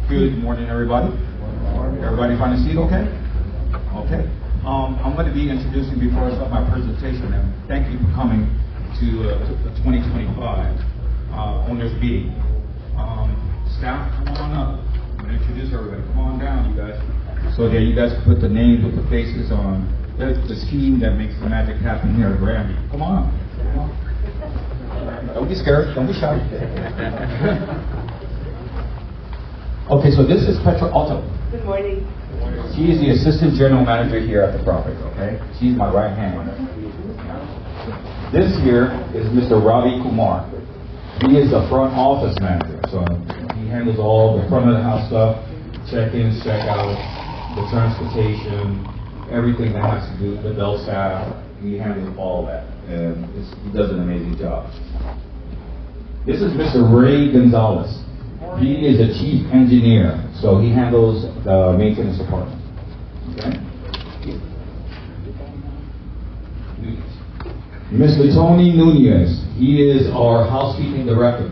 Good morning, everybody. Everybody find a seat, okay? Okay. I'm going to be introducing before I start my presentation, and thank you for coming to the 2025 owners meeting. Staff, come on up. I'm going to introduce everybody. Come on down, you guys. So that you guys can put the names with the faces on the scheme that makes the magic happen here at Grandview. Come on. Don't be scared. Don't be shy. Okay, so this is Petra Otto. Good morning. She is the assistant general manager here at the property, okay? She's my right hand. This here is Mr. Ravi Kumar. He is the front office manager, so he handles all the front of the house stuff, check-ins, check-outs, the transportation, everything that has to do with the bell staff. He handles all that, and he does an amazing job. This is Mr. Ray Gonzalez. He is a chief engineer, so he handles the maintenance department. Okay? Mr. Tony Nunez, he is our housekeeping director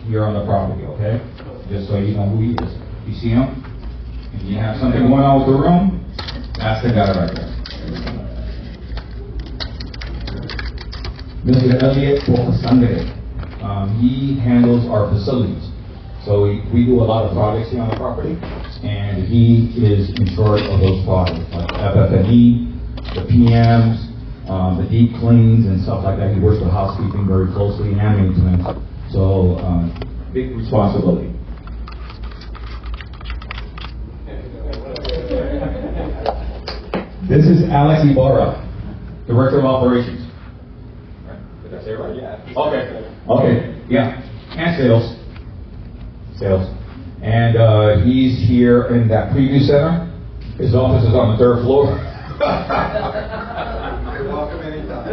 here on the property, okay? Just so you know who he is. You see him? If you have something going on with the room, that's the guy right there. Mr. Elliot Bocasangre, he handles our facilities. So we do a lot of projects here on the property, and he is in charge of those projects, like FF&E, the PMs, the deep cleans and stuff like that. He works with housekeeping very closely and maintenance. So big responsibility. This is Alex Ibarra, Director of Operations. Did I say it right? Yeah. Okay, yeah. And sales. And he's here in that preview center. His office is on the 3rd floor. You're welcome anytime.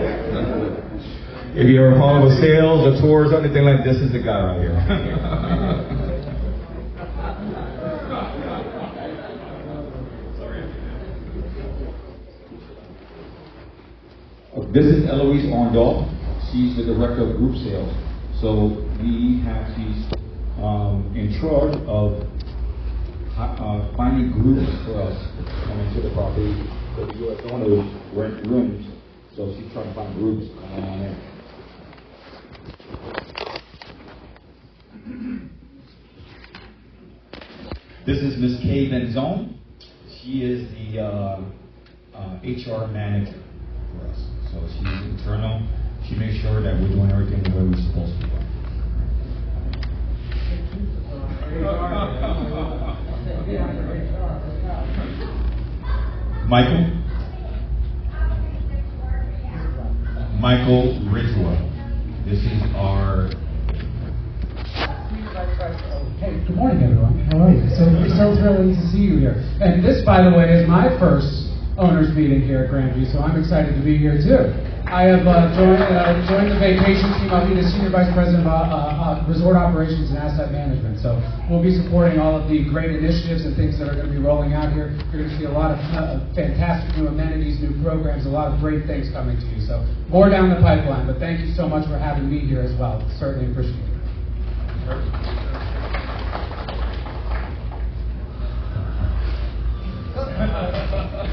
If you're home with sales or tours or anything like this, is the guy right here. This is Eloise Arndal. She's the director of group sales. So she's in charge of finding groups for us coming to the property. So the U.S. owners rent rooms, so she's trying to find groups coming on in. This is Ms. Kay Benzone. She is the HR manager for us. So she's internal. She makes sure that we're doing everything the way we're supposed to do. Michael Ridgewell. This is our. Hey, good morning, everyone. How are you? So thrilling to see you here. And this, by the way, is my first owners meeting here at Grandview, so I'm excited to be here too. I have joined the Vacatia team. I'll be the Senior Vice President of Resort Operations and Asset Management. So we'll be supporting all of the great initiatives and things that are going to be rolling out here. You're going to see a lot of fantastic new amenities, new programs, a lot of great things coming to you. So more down the pipeline, but thank you so much for having me here as well. Certainly appreciate it.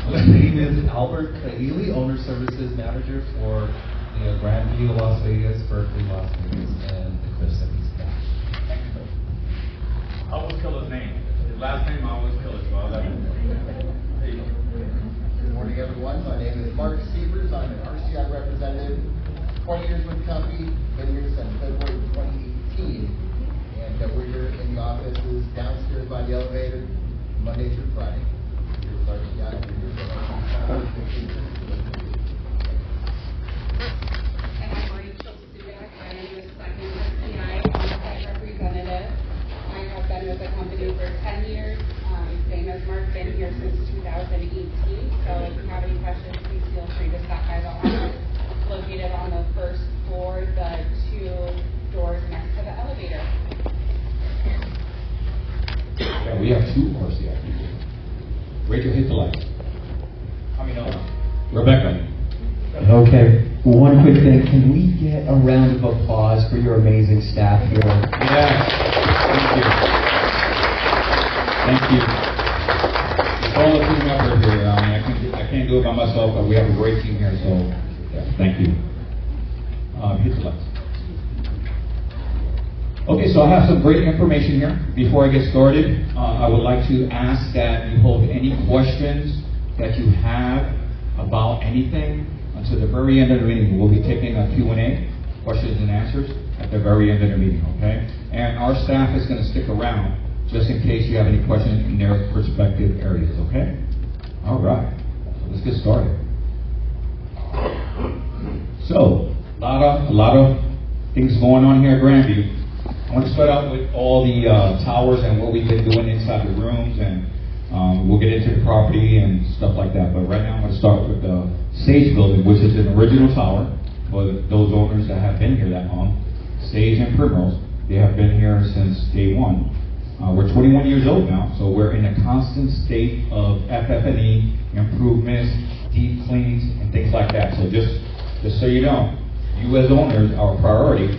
My name is Albert Kahili, Owner Services Manager for the Grandview, Las Vegas, Berkeley, Las Vegas, and the Cliff Cities. I always kill his name. His last name I always kill it. So I'll let him. Good morning, everyone. My name is Mark Sievers. I'm an RCI representative. 20 years with the company, been here since February 2018. And we're here in the offices downstairs by the elevator, Monday through Friday. Here's RCI. And I'm Rachel Subak. I am the second SCI on-site representative. I have been with the company for 10 years. Same as Mark, been here since 2018. So if you have any questions, please feel free to stop by the office located on the 1st floor, the 2 doors next to the elevator. Yeah, we have 2 RCI people. Rachel, hit the light. Rebecca. Okay, one quick thing. Can we get a round of applause for your amazing staff here? Yeah. Thank you. Thank you. It's all a team effort here. I can't do it by myself, but we have a great team here, so yeah, thank you. Hit the lights. Okay, so I have some great information here. Before I get started, I would like to ask that you hold any questions that you have about anything until the very end of the meeting. We'll be taking a Q&A, questions and answers, at the very end of the meeting, okay? And our staff is going to stick around just in case you have any questions in their respective areas, okay? All right, so let's get started. So, a lot of things going on here at Grandview. I want to start out with all the towers and what we've been doing inside the rooms, and we'll get into the property and stuff like that. But right now I'm going to start with the Sage building, which is an original tower for those owners that have been here that long. Sage and Primrose, they have been here since day one. We're 21 years old now, so we're in a constant state of FF&E, improvements, deep cleans, and things like that. So just so you know, you as owners are a priority.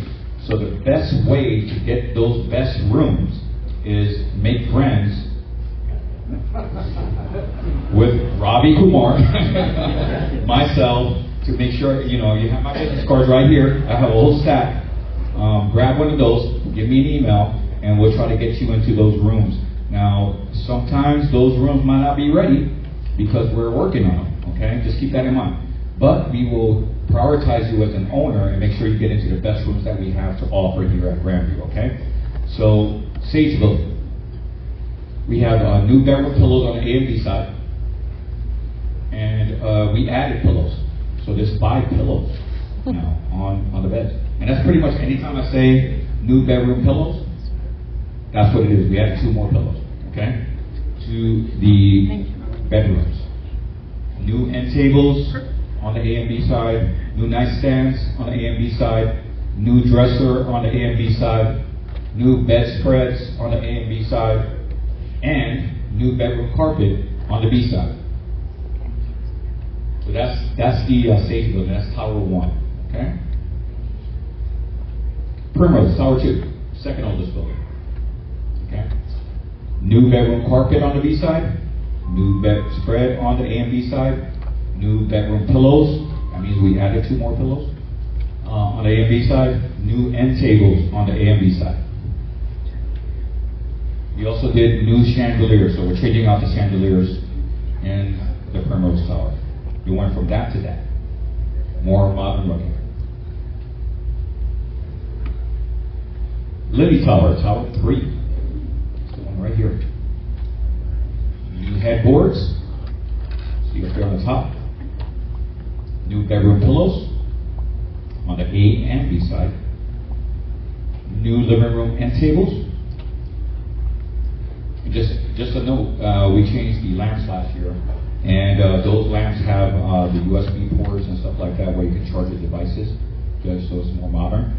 So the best way to get those best rooms is make friends with Ravi Kumar, myself, to make sure, you have my business cards right here. I have a whole stack. Grab one of those, give me an email, and we'll try to get you into those rooms. Now, sometimes those rooms might not be ready because we're working on them, okay? Just keep that in mind. But we will prioritize you as an owner and make sure you get into the best rooms that we have to offer here at Grandview, okay? So, Sage building. We have new bedroom pillows on the A and B side. And we added pillows. So there's 5 pillows now on the beds. And that's pretty much anytime I say new bedroom pillows, that's what it is. We added 2 more pillows, okay? To the bedrooms. New end tables on the A and B side, new nightstands on the A and B side, new dresser on the A and B side, new bedspreads on the A and B side, and new bedroom carpet on the B side. So that's the Sage building. That's Tower 1. Okay. Primrose, Tower 2, second oldest building. Okay. New bedroom carpet on the B side, new bedspread on the A and B side, new bedroom pillows. That means we added 2 more pillows on the A and B side. New end tables on the A and B side. We also did new chandeliers, so we're changing out the chandeliers in the Primrose Tower. We went from that to that. More modern looking. Lily Tower, Tower 3. It's the one right here. New headboards. See up there on the top. New bedroom pillows on the A and B side. New living room end tables. And just a note, we changed the lamps last year, and those lamps have the USB ports and stuff like that where you can charge your devices, just so it's more modern.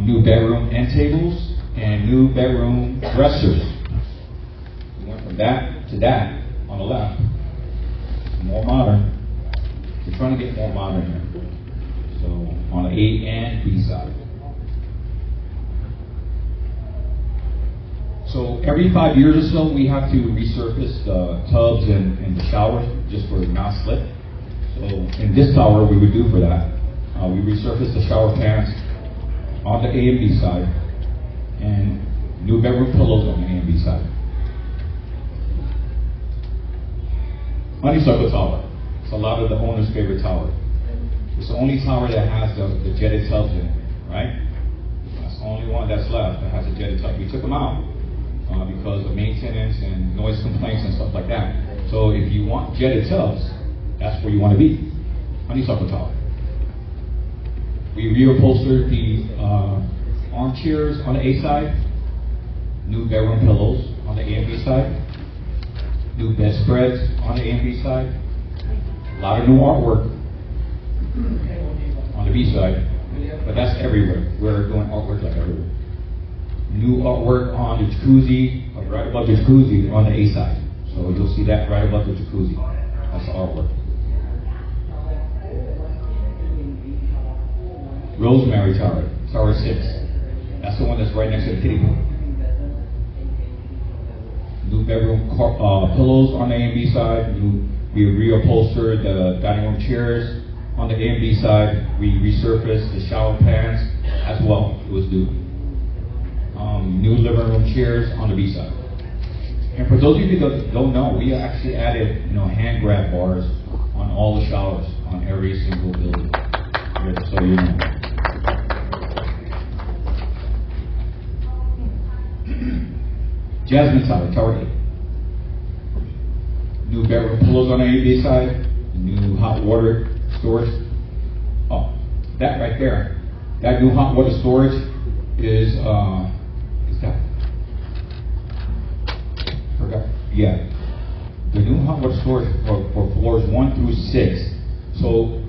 New bedroom end tables and new bedroom dressers. We went from that to that on the left. More modern. We're trying to get more modern here. So on the A and B side. So every 5 years or so, we have to resurface the tubs and the showers just for non-slip. So in this tower, we would do for that. We resurface the shower pans on the A and B side, and new bedroom pillows on the A and B side. Honeysuckle Tower. It's a lot of the owner's favorite tower. It's the only tower that has the jetted tubs in it, right? That's the only one that's left that has a jetted tub. We took them out because of maintenance and noise complaints and stuff like that. So if you want jetted tubs, that's where you want to be. Honeysuckle Tower. We reupholstered the armchairs on the A side, new bedroom pillows on the A and B side, new bedspreads on the A and B side, a lot of new artwork on the B side, but that's everywhere. We're doing artwork like everywhere. New artwork on the jacuzzi, right above the jacuzzi on the A side. So you'll see that right above the jacuzzi. That's the artwork. Rosemary Tower, Tower 6. That's the one that's right next to the kiddie pool. new bedroom pillows on the A and B side. We reupholstered the dining room chairs on the A and B side. We resurfaced the shower pans as well. It was new. New living room chairs on the B side. And for those of you that don't know, we actually added, hand grab bars on all the showers on every single building. Just so you know. Jasmine Tower, Tower 8. New bedroom pillows on the A and B side. New hot water storage. Oh, that right there. That new hot water storage is that? Forgot. Yeah. The new hot water storage for floors 1 through 6. So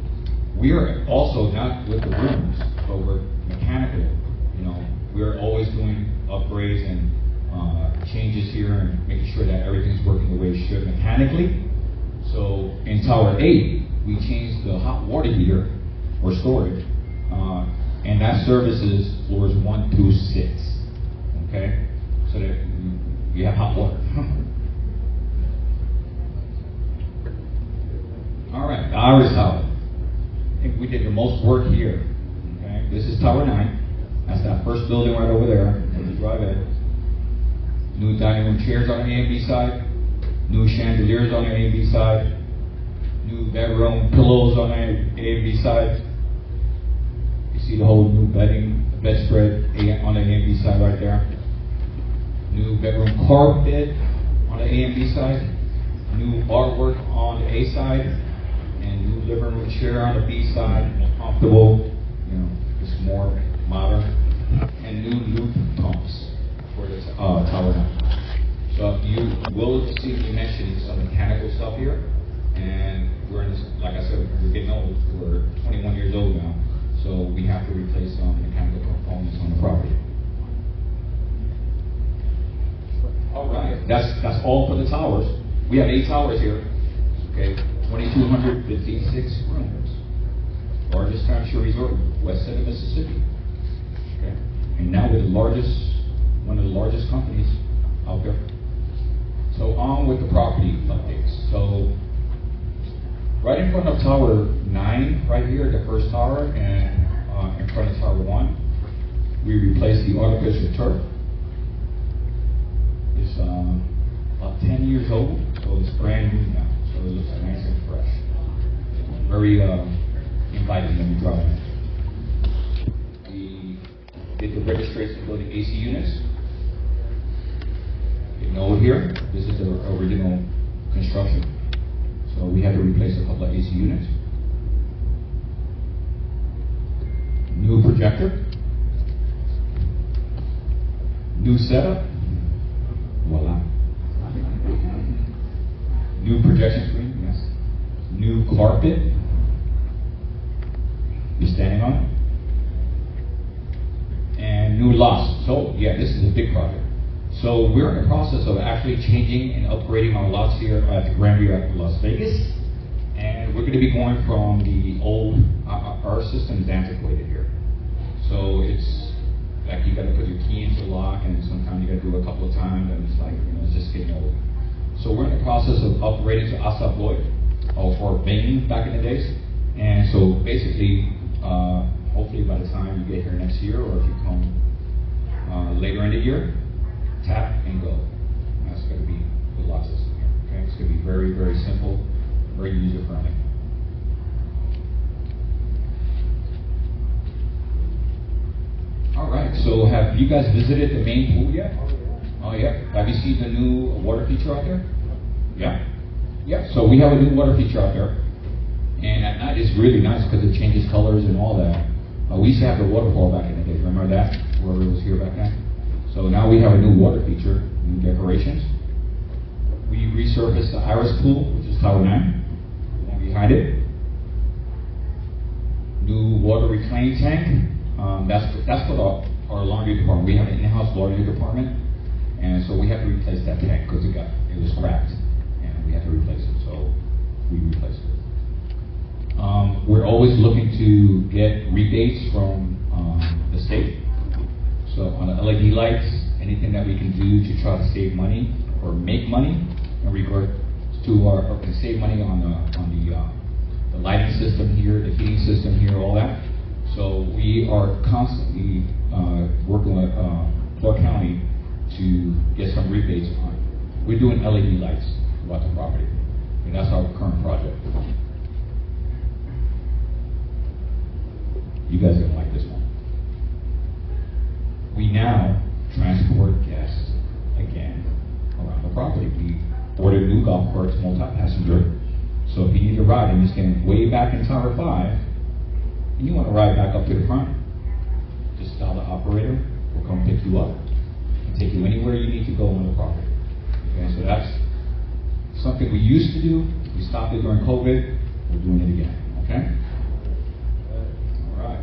we are also not with the rooms, but we're mechanical. We're always doing upgrades and changes here and making sure that everything's working the way it should mechanically. So in Tower 8, we changed the hot water heater or storage, and that services floors 1 through 6. Okay, so that you have hot water. All right, the Iris Tower. I think we did the most work here. Okay, this is Tower 9. That's that first building right over there. As you drive in. New dining room chairs on the A and B side. New chandeliers on the A and B side. New bedroom pillows on the A and B side. You see the whole new bedspread on the A and B side right there. New bedroom carpet on the A and B side. New artwork on the A side. And new living room chair on the B side. More comfortable. Just more modern. And new loop pumps for the Tower 9. So you will see me mentioning some mechanical stuff here. And we're in this, like I said, we're getting old. We're 21 years old now. So we have to replace some mechanical components on the property. All right, that's all for the towers. We have 8 towers here. Okay, 2,256 rooms. Largest timeshare resort, west side of Mississippi. Okay, and now we're one of the largest companies out there. So on with the property updates. So right in front of Tower 9, right here, the first tower, and in front of Tower 1, we replaced the artificial turf. It's about 10 years old, so it's brand new now. So it looks nice and fresh. Very inviting when you drive in. We did the registration building AC units. You know here, this is the original construction. So we had to replace a couple of AC units. New projector. New setup. Voila. New projection screen, yes. New carpet. You're standing on it. And new lots. So yeah, this is a big project. So we're in the process of actually changing and upgrading our lots here at the Grandview at Las Vegas. And we're going to be going from the old, our system is antiquated here. So it's like you got to put your key into the lock, and sometimes you got to do it a couple of times, and it's like, it's just getting old. So we're in the process of upgrading to ASA Lloyd, for banking back in the days. And so basically, hopefully by the time you get here next year, or if you come later in the year, tap and go. And that's going to be the lot system here. Okay, it's going to be very, very simple, very user friendly. All right. So have you guys visited the main pool yet? Oh yeah. Have you seen the new water feature out there? Yeah. Yeah. So we have a new water feature out there, and at night it's really nice because it changes colors and all that. We used to have the waterfall back in the day. Remember that? Whoever was here back then. So now we have a new water feature, new decorations. We resurfaced the Iris pool, which is Tower 9, the one behind it. New water reclaim tank. That's for our laundry department. We have an in-house laundry department, and so we have to replace that tank because it was cracked, and we had to replace it. So we replaced it. We're always looking to get rebates from the state. So on the LED lights, anything that we can do to try to save money, or make money in regard to our, or can save money on the lighting system here, the heating system here, all that. So we are constantly working with Clark County to get some rebates on. We're doing LED lights throughout the property, and that's our current project. You guys are gonna like this one. We now transport guests again around the property. We ordered new golf carts, multi-passenger. So if you need to ride and just getting way back in Tower 5, and you want to ride back up to the front, just tell the operator, we'll come pick you up and take you anywhere you need to go on the property. Okay, so that's something we used to do. We stopped it during COVID. We're doing it again. Okay? All right.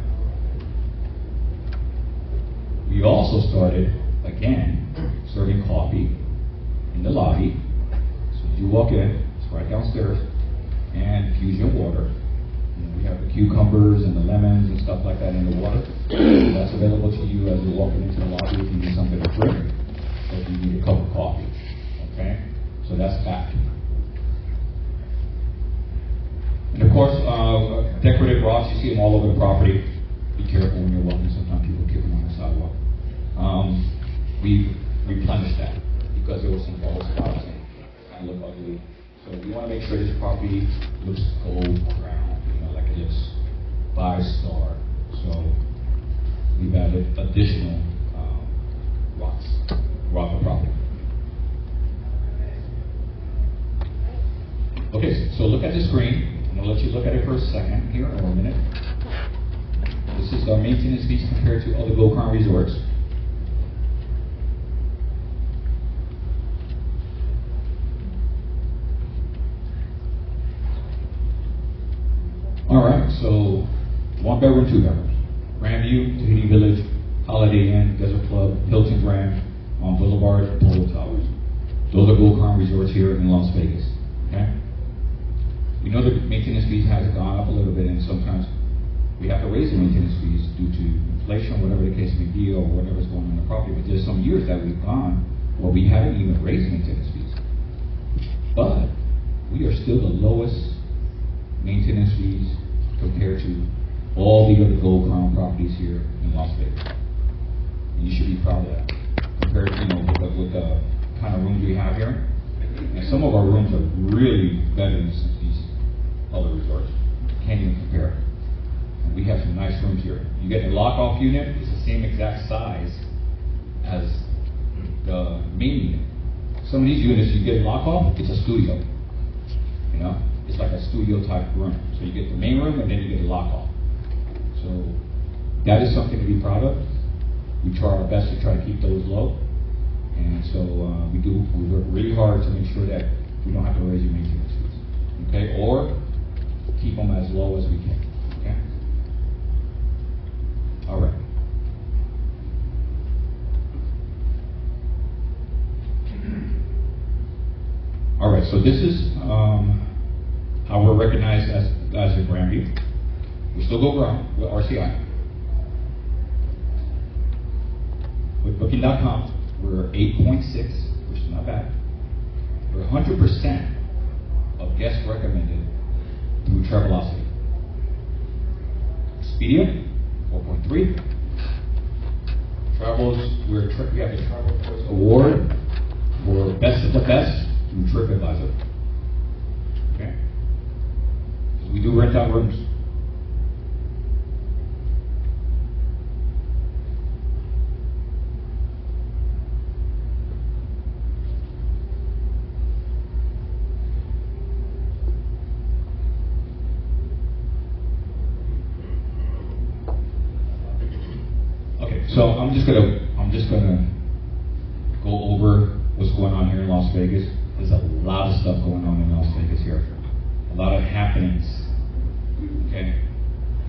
We also started, again, serving coffee in the lobby. So as you walk in, it's right downstairs, and fusion water. We have the cucumbers and the lemons and stuff like that in the water. That's available to you as you're walking into the lobby if you need something to drink, or if you need a cup of coffee. Okay? So that's back. And of course, decorative rocks, you see them all over the property. Be careful when you're walking. Sometimes people kick them on the sidewalk. We replenished that because there was some bald spots and kind of look ugly. So we want to make sure this property looks gold crown, like it looks 5-star. So we've added additional rocks throughout the property. Okay, so look at the screen. I'm going to let you look at it for a second here, or a minute. This is our maintenance fees compared to other Gold Crown resorts. All right, so 1 bedroom, 2 bedrooms. Grandview, Tahiti Village, Holiday Inn, Desert Club, Hilton Grand, on Boulevard, Polo Towers. Those are Gold Crown resorts here in Las Vegas. Okay. We know the maintenance fees has gone up a little bit, and sometimes we have to raise the maintenance fees due to inflation, whatever the case may be, or whatever's going on in the property. But there's some years that we've gone where we haven't even raised maintenance fees. But we are still the lowest maintenance fees compared to all the other Gold Crown properties here in Las Vegas. And you should be proud of that. Compared to, with the kind of rooms we have here. And some of our rooms are really better than these other resorts. Can't even compare. And we have some nice rooms here. You get the lock-off unit, it's the same exact size as the main unit. Some of these units, you get lock-off, it's a studio. It's like a studio type room. So you get the main room and then you get the lock-off. So that is something to be proud of. We try our best to try to keep those low. And so we work really hard to make sure that we don't have to raise your maintenance fees. Okay? Or keep them as low as we can. Okay? All right. All right, so this is how we're recognized as a Grandview. We still go around with RCI. With Booking.com, we're 8.6, which is not bad. We're 100% of guests recommended through Travelocity. Expedia, 4.3. We have the Travel Choice Award for Best of the Best through TripAdvisor. Okay? We do rent out rooms. So I'm just gonna go over what's going on here in Las Vegas. There's a lot of stuff going on in Las Vegas here. A lot of happenings. Okay.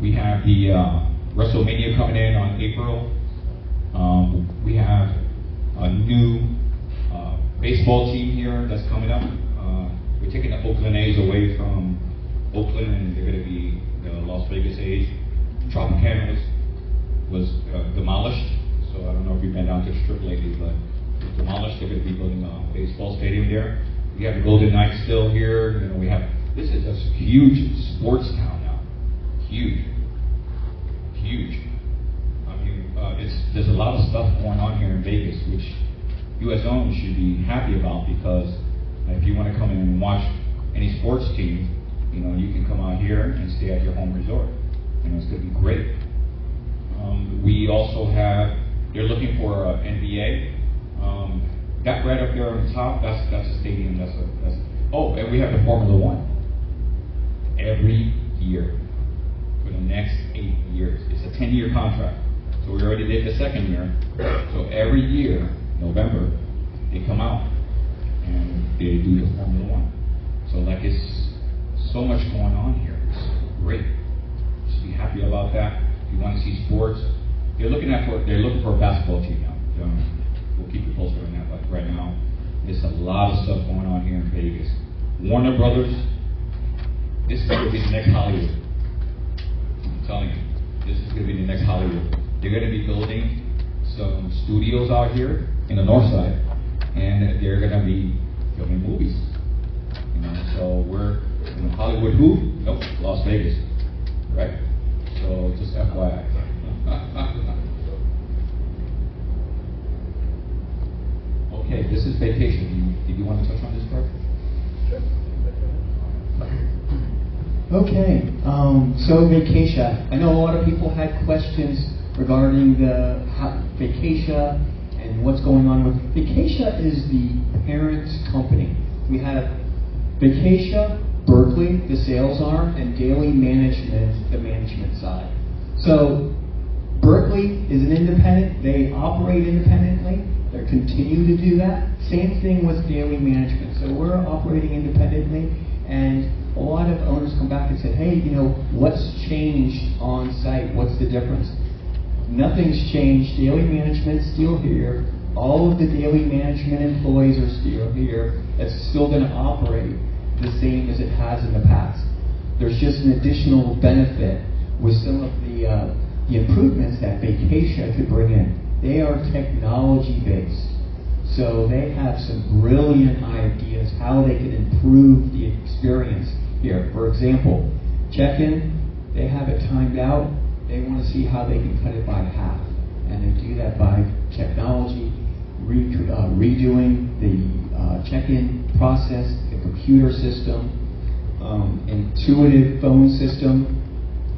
We have the WrestleMania coming in on April. We have a new baseball team here that's coming up. We're taking the Oakland A's away from Oakland, and they're going to be the Las Vegas A's. Tropicana was demolished, so I don't know if you've been down to the Strip lately, but it was demolished. They're going to be building a baseball stadium. there. We have the Golden Knights still here. You know, we have, this is a huge sports town now. Huge. I mean, there's a lot of stuff going on here in Vegas, which you as owners should be happy about, because if you want to come in and watch any sports team, you know, you can come out here and stay at your home resort. You know, it's going to be great. We also have, they're looking for an NBA. That right up there on the top, that's a stadium. Oh, and we have the Formula One. Every year for the next 8 years. It's a 10-year contract. So we already did the second year. So every year, November, they come out and they do the Formula One. So like, it's so much going on here. It's great. Just be happy about that. If you want to see sports, they're looking for a basketball team now. We'll keep you posted on that. But right now, there's a lot of stuff going on here in Vegas. Warner Brothers, this is going to be the next Hollywood. I'm telling you, this is going to be the next Hollywood. They're going to be building some studios out here in the north side, and they're going to be filming movies. You know, so we're in Hollywood. Who? Nope, Las Vegas, right? So just FYI. Okay, this is Vacation. Did you want to touch on this part? Okay, so Vacatia. I know a lot of people had questions regarding the Vacatia and what's going on with Vacatia. Is the parent company. We have Vacatia, Berkeley, the sales arm, and Daily Management, the management side. So Berkeley is an independent. They operate independently. They continue to do that. Same thing with Daily Management. So we're operating independently, and a lot of owners come back and say, hey, you know, what's changed on site? What's the difference? Nothing's changed. Daily Management's still here. All of the Daily Management employees are still here. It's still going to operate the same as it has in the past. There's just an additional benefit with some of the improvements that Vacatia could bring in. They are technology-based. So they have some brilliant ideas how they can improve the experience here. For example, check-in, they have it timed out. They want to see how they can cut it by half. And they do that by technology, redoing the check-in process, the computer system, intuitive phone system.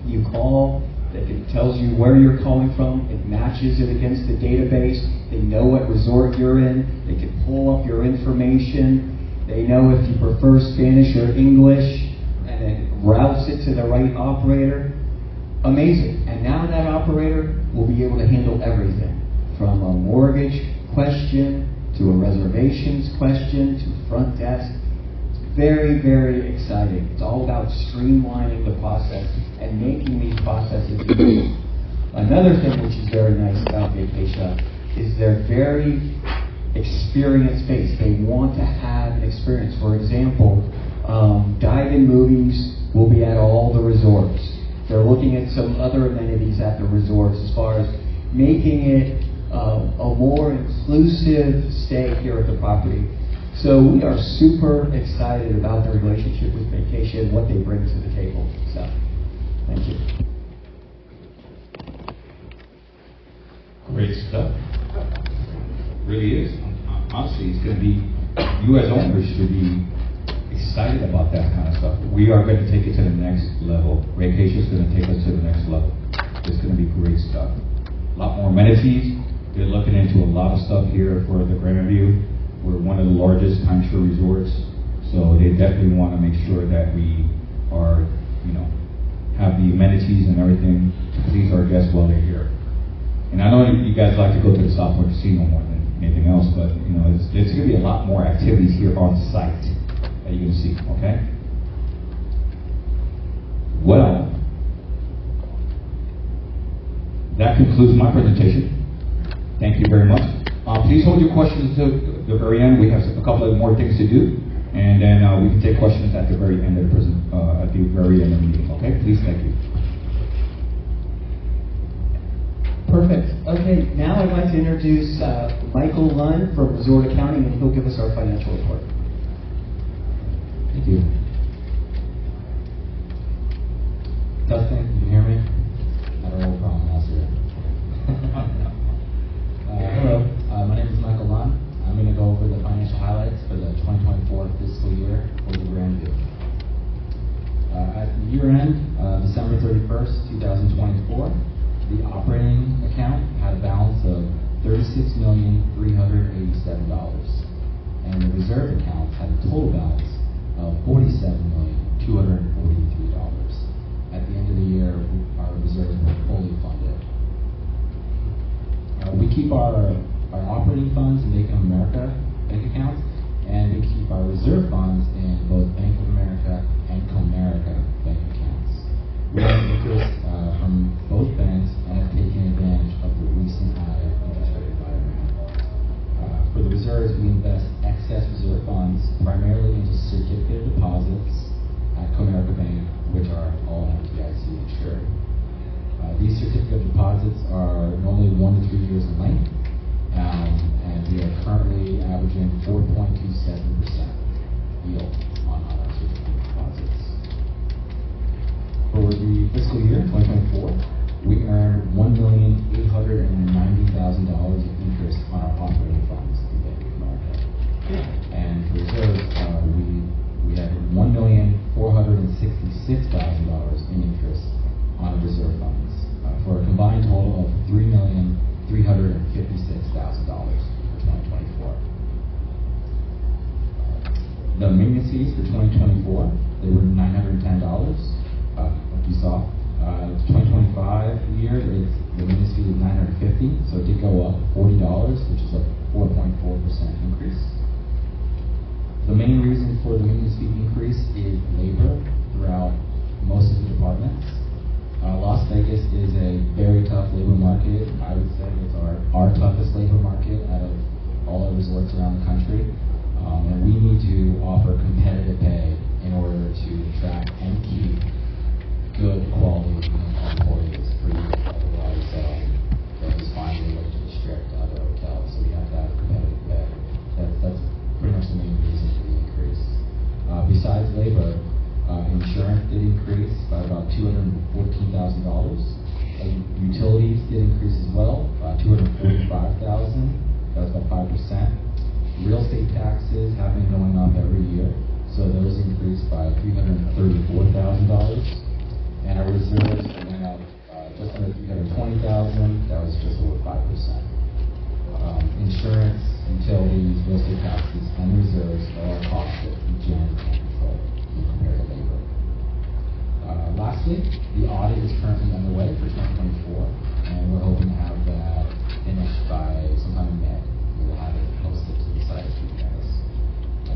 You call, it tells you where you're calling from. It matches it against the database. They know what resort you're in. They can pull up your information. They know if you prefer Spanish or English, and it routes it to the right operator. Amazing. And now that operator will be able to handle everything, from a mortgage question to a reservations question to front desk. It's very, very exciting. It's all about streamlining the process and making these processes easy. Another thing which is very nice about Vacatia is they're very experience-based. They want to have an experience. For example, dive-in movies will be at all the resorts. They're looking at some other amenities at the resorts as far as making it a more inclusive stay here at the property. So we are super excited about the relationship with Vacatia and what they bring to the table. So, thank you. Great stuff. Really is. Honestly, it's going to be, you as owners should be excited about that kind of stuff. We are going to take it to the next level. Vacatia is going to take us to the next level. It's going to be great stuff. A lot more amenities. They're looking into a lot of stuff here for the Grandview. We're one of the largest timeshare resorts, so they definitely want to make sure that we are, you know, have the amenities and everything to please our guests while they're here. And I know you guys like to go to the Southport Casino more than anything else, but you know, there's going to be a lot more activities here on site that you can see. Okay. Well, that concludes my presentation. Thank you very much. Please hold your questions to the very end. We have a couple of more things to do, and then we can take questions at the very end of the very end of the meeting. Okay, please, thank you. Perfect. Okay, now I'd like to introduce Michael Lund from Resort Accounting, and he'll give us our financial report. Thank you. Dustin, can you hear me? I don't know problem last year. Hello, my name is Michael Lunn. I'm going to go over the financial highlights for the 2024 fiscal year for the Grandview. At year end, December 31st, 2024, the operating account had a balance of $36,387, and the reserve account had a total balance of $47,243. At the end of the year, our reserves were fully funded. We keep our operating funds in Bank of America bank accounts, and we keep our reserve funds in both Bank of America and Comerica bank accounts. We have interest from both banks and have taken advantage of the recent higher interest rate environment. For the reserves, we invest excess reserve funds primarily into certificate of deposits at Comerica Bank, which are all FDIC insured. These certificate of deposits are normally 1 to 3 years in length, and we are currently averaging 4.27% yield on our certificate of deposits. For the fiscal year 2024, we earned $1,890,000 in interest on our operating funds in Bank of America. And for reserves, we had $1,466,000 in interest on reserve funds, for a combined total of $3,356,000 for 2024. The maintenance fees for 2024, they were $910, like you saw. 2025 year, the maintenance fee was $950, so it did go up $40, which is a 4.4% increase. The main reason for the maintenance fee increase is labor throughout most of the departments. Las Vegas is a very tough labor market. I would say it's our toughest labor market out of all the resorts around the country. And we need to offer competitive pay in order to attract and keep good quality employees for you. Otherwise, they'll just find a way to restrict other hotels. So we have to have competitive pay. That's pretty much the main reason for the increase. Besides labor, insurance did increase by about $214,000. Utilities did increase as well, $245,000. That was about 5%. Real estate taxes have been going up every year, so those increased by $334,000. And our reserves went up just under $320,000. That was just over 5%. Insurance, utilities, real estate taxes, and reserves are all costs that we generally can't control compared to labor. Lastly, the audit is currently underway for 2024, and we're hoping to have that finished by sometime in May. We'll have it posted to the site for you guys.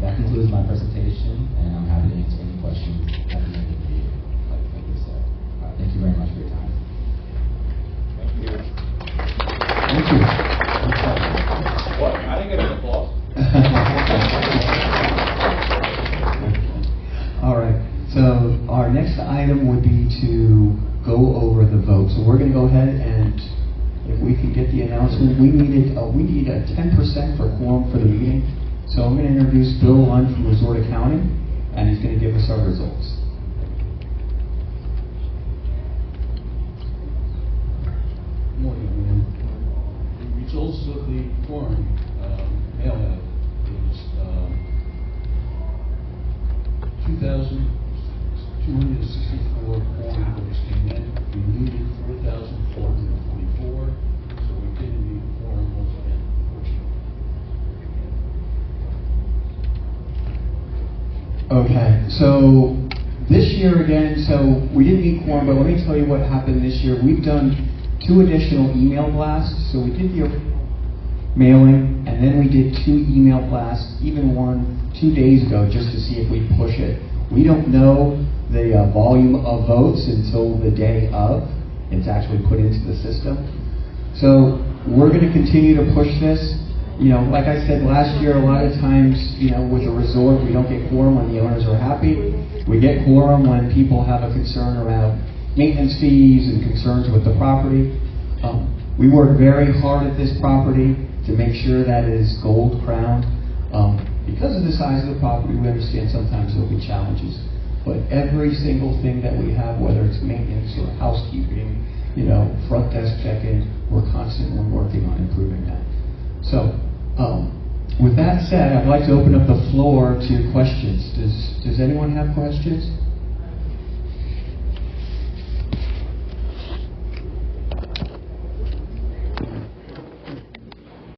That concludes my presentation, and I'm happy to answer any questions at the end of the meeting, like we said. Thank you very much for your time. Thank you. Thank you. What? I didn't get an applause. All right. So our next item would be to go over the vote. So we're going to go ahead and, if we can get the announcement, we need a 10% for quorum for the meeting. So I'm going to introduce Bill Lund from Resort Accounting, and he's going to give us our results. Good morning, everyone. The results of the quorum mail-out is 2,264 quorum votes came in. We needed 4,444, so we didn't need quorum once again, unfortunately. Okay, so this year again, so we didn't need quorum, but let me tell you what happened this year. We've done 2 additional email blasts. So we did the mailing, and then we did 2 email blasts, even one 2 days ago, just to see if we push it. We don't know the volume of votes until the day of it's actually put into the system. So we're going to continue to push this. You know, like I said last year, a lot of times, you know, with a resort, we don't get quorum when the owners are happy. We get quorum when people have a concern around maintenance fees and concerns with the property. We work very hard at this property to make sure that it is gold crowned. because of the size of the property, we understand sometimes there'll be challenges. But every single thing that we have, whether it's maintenance or housekeeping, front desk check-in, we're constantly working on improving that. So, with that said, I'd like to open up the floor to questions. Does anyone have questions?